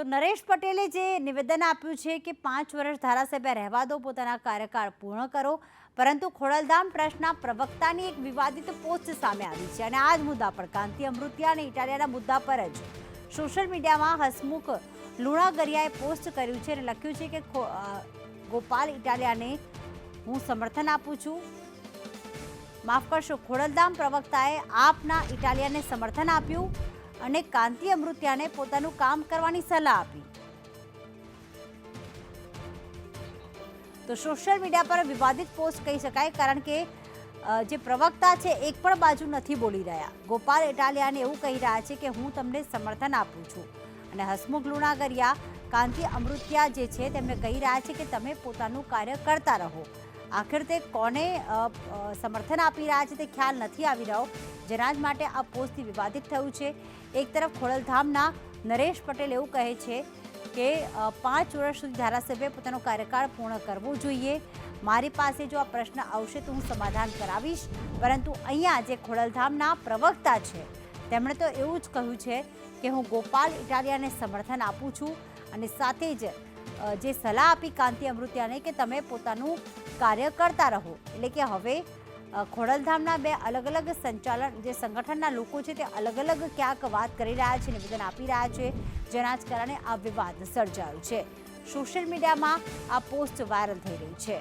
તો નરેશ પટેલે જે નિવેદન આપ્યું છે કે 5 વર્ષ ધારાસભ્ય રહેવા દો, પોતાના કાર્યકાળ પૂર્ણ કરો, પરંતુ ખોડલધામ ટ્રસ્ટના પ્રવક્તાની એક વિવાદિત પોસ્ટ સામે આવી છે અને આ જ મુદ્દા પર કાંતિ અમૃતિયા અને ઇટાલિયાના મુદ્દા પર જ સોશિયલ મીડિયામાં હસમુખ લુણાગરિયાએ પોસ્ટ કર્યું છે અને લખ્યું છે કે ગોપાલ ઇટાલિયાને હું સમર્થન આપું છું. માફ કરશો, ખોડલધામ પ્રવક્તાએ આપના ઇટાલિયાને સમર્થન આપ્યું અને કાંતિ અમૃતિયાને પોતાનું કામ કરવાની સલાહ આપી. તો સોશિયલ મીડિયા પર વિવાદિત પોસ્ટ કહી શકાય, કારણ કે જે પ્રવક્તા છે એક પણ બાજુ નથી બોલી રહ્યા. ગોપાલ ઇટાલિયાને એવું કહી રહ્યા છે કે હું તમને સમર્થન આપું છું અને હસમુખ લુણાગરિયા કાંતિ અમૃતિયા જે છે તેમને કહી રહ્યા છે કે તમે પોતાનું કાર્ય કરતા રહો. આખિર તે કોને સમર્થન આપી રહ્યા છે તે ખ્યાલ નથી આવી રહ્યો, જેના જ માટે આ પોસ્ટથી વિવાદિત થયું છે. એક તરફ ખોડલધામના નરેશ પટેલ એવું કહે છે કે 5 વર્ષ સુધી ધારાસભ્ય પોતાનો કાર્યકાળ પૂર્ણ કરવો જોઈએ. મારી પાસે જો આ પ્રશ્ન આવશે તો હું સમાધાન કરાવીશ, પરંતુ અહીંયા જે ખોડલધામના પ્રવક્તા છે તેમણે તો એવું જ કહ્યું છે કે હું ગોપાલ ઇટાલિયાને સમર્થન આપું છું અને સાથે જ જે સલાહ આપી કાંતિ અમૃતિયાને કે તમે પોતાનું કાર્ય કરતા રહો. એટલે કે હવે ખોડલધામના બે અલગ અલગ જે સંગઠનના લોકો છે તે અલગ અલગ ક્યાંક વાત કરી રહ્યા છે, નિવેદન આપી રહ્યા છે, જેના જ કારણે આ વિવાદ સર્જાયો છે. સોશિયલ મીડિયામાં આ પોસ્ટ વાયરલ થઈ રહી છે.